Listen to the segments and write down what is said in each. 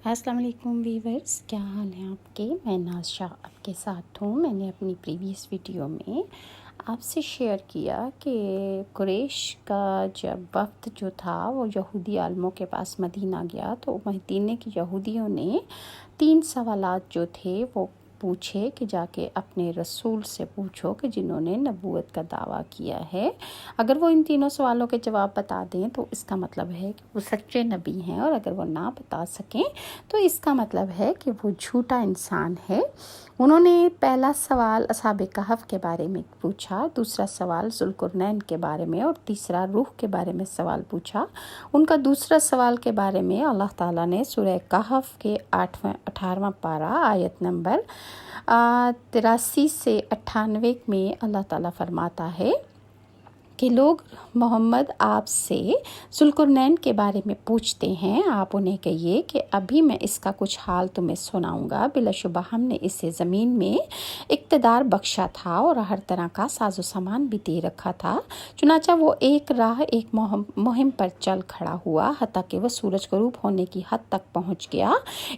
السلام علیکم ویورز، کیا حال ہیں آپ کے؟ میں ناز شاہ آپ کے ساتھ ہوں۔ میں نے اپنی پریویس ویڈیو میں آپ سے شیئر کیا کہ قریش کا جب وفد جو تھا وہ یہودی عالموں کے پاس مدینہ گیا تو مدینے کے یہودیوں نے 3 سوالات جو تھے وہ پوچھے کہ جا کے اپنے رسول سے پوچھو کہ جنہوں نے نبوت کا دعویٰ کیا ہے، اگر وہ ان تینوں سوالوں کے جواب بتا دیں تو اس کا مطلب ہے کہ وہ سچے نبی ہیں، اور اگر وہ نہ بتا سکیں تو اس کا مطلب ہے کہ وہ جھوٹا انسان ہے۔ انہوں نے پہلا سوال اصحاب کہف کے بارے میں پوچھا، دوسرا سوال ذوالقرنین کے بارے میں، اور تیسرا روح کے بارے میں سوال پوچھا۔ ان کا دوسرا سوال کے بارے میں اللہ تعالیٰ نے سورہ کہف کے 18واں پارہ آیت نمبر 83 سے 98 میں اللہ تعالیٰ فرماتا ہے کہ لوگ محمد آپ سے ذوالقرنین کے بارے میں پوچھتے ہیں، آپ انہیں کہیے کہ ابھی میں اس کا کچھ حال تمہیں سناؤں گا۔ بلا شبہ ہم نے اسے زمین میں اقتدار بخشا تھا اور ہر طرح کا ساز و سامان بھی دے رکھا تھا، چنانچہ وہ ایک مہم پر چل کھڑا ہوا حتیٰ کہ وہ سورج غروب ہونے کی حد تک پہنچ گیا۔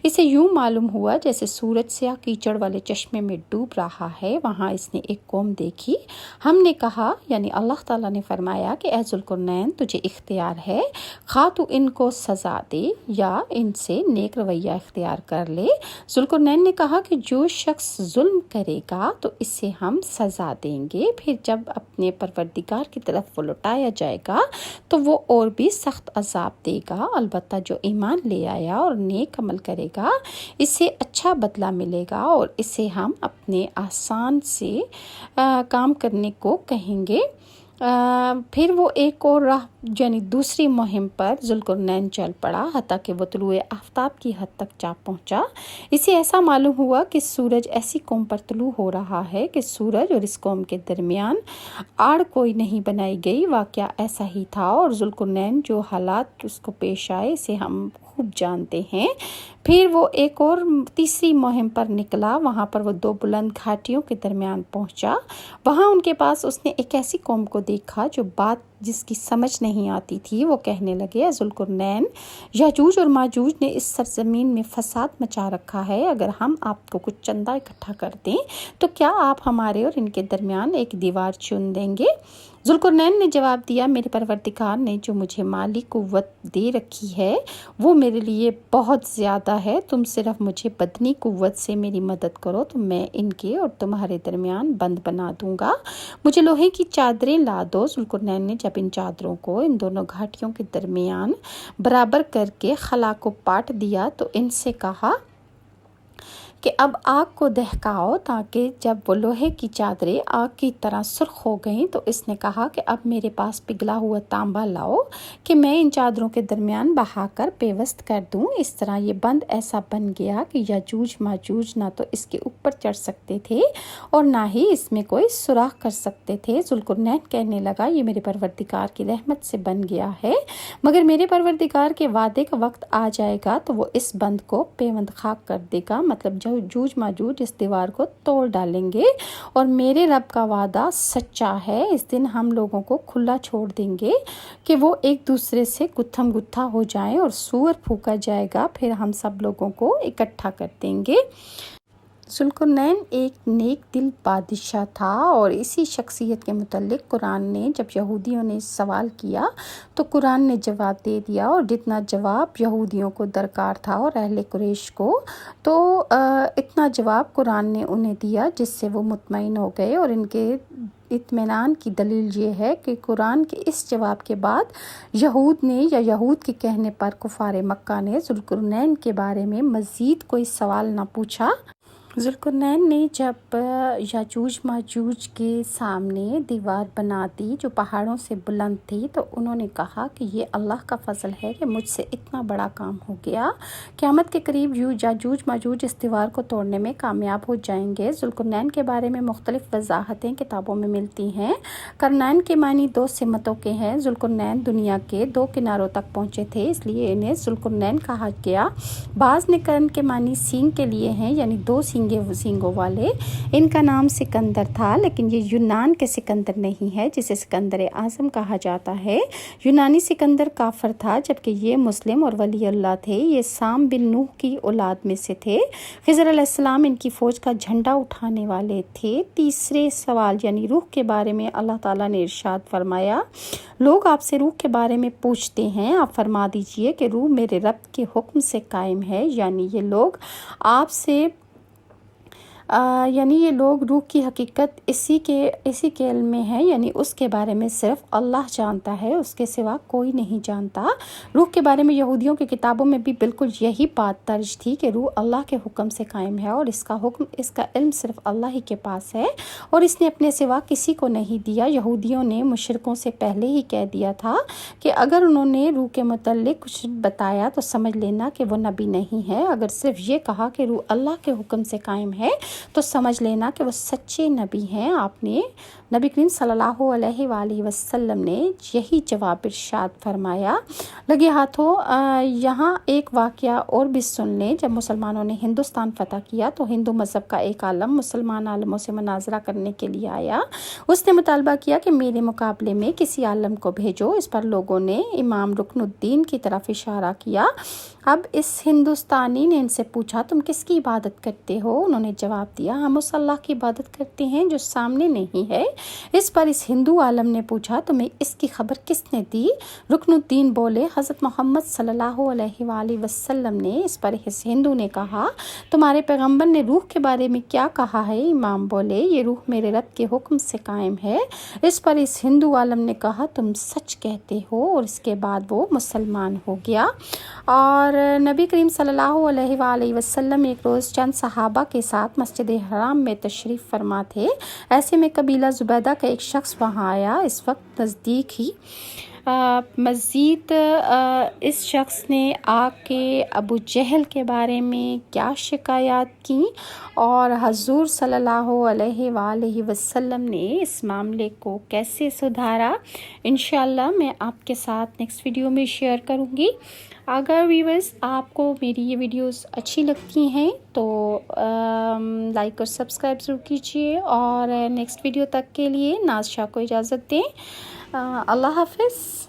اسے یوں معلوم ہوا جیسے سورج سیاہ کیچڑ والے چشمے میں ڈوب رہا ہے۔ وہاں اس نے ایک قوم دیکھی۔ ہم نے کہا، یعنی اللہ تعالیٰ نے فرمایا کہ اے ذوالقرنین، تجھے اختیار ہے، خواہ تو ان کو سزا دے یا ان سے نیک رویہ اختیار کر لے۔ ذوالقرنین نے کہا کہ جو شخص ظلم کرے گا تو اسے ہم سزا دیں گے، پھر جب اپنے پروردگار کی طرف وہ لوٹایا جائے گا تو وہ اور بھی سخت عذاب دے گا، البتہ جو ایمان لے آیا اور نیک عمل کرے گا اسے اچھا بدلہ ملے گا، اور اسے ہم اپنے آسان سے کام کرنے کو کہیں گے۔ پھر وہ ایک اور راہ یعنی دوسری مہم پر ذوالقرنین چل پڑا حتیٰ کہ وہ طلوع آفتاب کی حد تک جا پہنچا۔ اسے ایسا معلوم ہوا کہ سورج ایسی قوم پر طلوع ہو رہا ہے کہ سورج اور اس قوم کے درمیان آڑ کوئی نہیں بنائی گئی۔ واقعہ ایسا ہی تھا، اور ذوالقرنین جو حالات اس کو پیش آئے اسے ہم خوب جانتے ہیں۔ پھر وہ ایک اور تیسری مہم پر نکلا، وہاں پر وہ 2 بلند گھاٹیوں کے درمیان پہنچا۔ وہاں ان کے پاس اس نے ایک ایسی قوم کو دیکھا جو بات جس کی سمجھ نہیں آتی تھی۔ وہ کہنے لگے، اے ذوالقرنین، یاجوج اور ماجوج نے اس سرزمین میں فساد مچا رکھا ہے، اگر ہم آپ کو کچھ چندہ اکٹھا کر دیں تو کیا آپ ہمارے اور ان کے درمیان ایک دیوار چن دیں گے؟ ذوالقرنین نے جواب دیا، میرے پروردگار نے جو مجھے مالی قوت دے رکھی ہے وہ میرے لیے بہت زیادہ ہے، تم صرف مجھے بدنی قوت سے میری مدد کرو تو میں ان کے اور تمہارے درمیان بند بنا دوں گا۔ مجھے لوہے کی چادریں لا دو۔ ذوالقرنین نے جب ان چادروں کو ان دونوں گھاٹیوں کے درمیان برابر کر کے خلا کو پاٹ دیا تو ان سے کہا کہ اب آگ کو دہکاؤ، تاکہ جب وہ لوہے کی چادریں آگ کی طرح سرخ ہو گئیں تو اس نے کہا کہ اب میرے پاس پگھلا ہوا تانبا لاؤ کہ میں ان چادروں کے درمیان بہا کر پیوست کر دوں۔ اس طرح یہ بند ایسا بن گیا کہ یاجوج ماجوج نہ تو اس کے اوپر چڑھ سکتے تھے اور نہ ہی اس میں کوئی سوراخ کر سکتے تھے۔ ذوالقرنین کہنے لگا، یہ میرے پروردگار کی رحمت سے بن گیا ہے، مگر میرے پروردگار کے وعدے کا وقت آ جائے گا تو وہ اس بند کو پیوند خاک کر دے گا، مطلب یاجوج ماجوج اس دیوار کو توڑ ڈالیں گے، اور میرے رب کا وعدہ سچا ہے، اس دن ہم لوگوں کو کھلا چھوڑ دیں گے کہ وہ ایک دوسرے سے گتھم گتھا ہو جائیں، اور سور پھونکا جائے گا، پھر ہم سب لوگوں کو اکٹھا کر دیں گے۔ ذوالقرنین ایک نیک دل بادشاہ تھا، اور اسی شخصیت کے متعلق قرآن نے جب یہودیوں نے سوال کیا تو قرآن نے جواب دے دیا، اور جتنا جواب یہودیوں کو درکار تھا اور اہل قریش کو، تو اتنا جواب قرآن نے انہیں دیا جس سے وہ مطمئن ہو گئے۔ اور ان کے اطمینان کی دلیل یہ ہے کہ قرآن کے اس جواب کے بعد یہود کے کہنے پر کفار مکہ نے ذوالقرنین کے بارے میں مزید کوئی سوال نہ پوچھا۔ ذوالقرنین نے جب یاجوج ماجوج کے سامنے دیوار بنا دی جو پہاڑوں سے بلند تھی تو انہوں نے کہا کہ یہ اللہ کا فضل ہے کہ مجھ سے اتنا بڑا کام ہو گیا، قیامت کے قریب یاجوج ماجوج اس دیوار کو توڑنے میں کامیاب ہو جائیں گے۔ ذوالقرنین کے بارے میں مختلف وضاحتیں کتابوں میں ملتی ہیں۔ قرنین کے معنی 2 سمتوں کے ہیں۔ ذوالقرنین دنیا کے 2 کناروں تک پہنچے تھے، اس لیے انہیں ذوالقرنین کہا گیا۔ بعض نے قرن کے معنی سینگ کے لیے ہیں، یعنی 2 سینگ سینگوں والے، ان کا نام سکندر تھا، لیکن یہ یونان کے سکندر نہیں ہے جسے سکندر اعظم کہا جاتا ہے۔ یونانی سکندر کافر تھا جبکہ یہ مسلم اور ولی اللہ تھے۔ یہ سام بن نوح کی اولاد میں سے تھے۔ خضر علیہ السلام ان کی فوج کا جھنڈا اٹھانے والے تھے۔ تیسرے سوال یعنی روح کے بارے میں اللہ تعالیٰ نے ارشاد فرمایا، لوگ آپ سے روح کے بارے میں پوچھتے ہیں، آپ فرما دیجئے کہ روح میرے رب کے حکم سے قائم ہے۔ یعنی یہ لوگ روح کی حقیقت اسی کے علم میں ہے، یعنی اس کے بارے میں صرف اللہ جانتا ہے، اس کے سوا کوئی نہیں جانتا۔ روح کے بارے میں یہودیوں کی کتابوں میں بھی بالکل یہی بات درج تھی کہ روح اللہ کے حکم سے قائم ہے اور اس کا علم صرف اللہ ہی کے پاس ہے اور اس نے اپنے سوا کسی کو نہیں دیا۔ یہودیوں نے مشرکوں سے پہلے ہی کہہ دیا تھا کہ اگر انہوں نے روح کے متعلق کچھ بتایا تو سمجھ لینا کہ وہ نبی نہیں ہے، اگر صرف یہ کہا کہ روح اللہ کے حکم سے قائم ہے تو سمجھ لینا کہ وہ سچے نبی ہیں۔ نبی کریم صلی اللہ علیہ وآلہ وسلم نے یہی جواب ارشاد فرمایا۔ لگے ہاتھوں یہاں ایک واقعہ اور بھی سن لیں۔ جب مسلمانوں نے ہندوستان فتح کیا تو ہندو مذہب کا ایک عالم مسلمان عالموں سے مناظرہ کرنے کے لیے آیا۔ اس نے مطالبہ کیا کہ میرے مقابلے میں کسی عالم کو بھیجو۔ اس پر لوگوں نے امام رکن الدین کی طرف اشارہ کیا۔ اب اس ہندوستانی نے ان سے پوچھا، تم کس کی عبادت کرتے ہو؟ انہوں نے جواب دیا، ہم اس اللہ کی عبادت کرتے ہیں جو سامنے نہیں ہے۔ اس پر اس ہندو عالم نے پوچھا، تمہیں اس کی خبر کس نے دی؟ رکن الدین بولے، حضرت محمد صلی اللہ علیہ وآلہ وسلم نے۔ اس پر اس ہندو نے کہا، تمہارے پیغمبر نے روح کے بارے میں کیا کہا ہے؟ امام بولے، یہ روح میرے رب کے حکم سے قائم ہے۔ اس پر اس ہندو عالم نے کہا، تم سچ کہتے ہو، اور اس کے بعد وہ مسلمان ہو گیا۔ اور نبی کریم صلی اللہ علیہ وآلہ وسلم ایک روز چند صحابہ کے ساتھ مسجد حرام میں تشریف فرما تھے۔ ایسے میں قبیلہ زبیدہ کا ایک شخص وہاں آیا۔ اس وقت نزدیک ہی مزید اس شخص نے آ کے ابو جہل کے بارے میں کیا شکایات کی اور حضور صلی اللہ علیہ وآلہ وسلم نے اس معاملے کو کیسے سدھارا، انشاءاللہ میں آپ کے ساتھ نیکسٹ ویڈیو میں شیئر کروں گی۔ اگر ویورز آپ کو میری یہ ویڈیوز اچھی لگتی ہیں تو لائک اور سبسکرائب ضرور کیجیے، اور نیکسٹ ویڈیو تک کے لیے ناز شاہ کو اجازت دیں۔ اللہ حافظ۔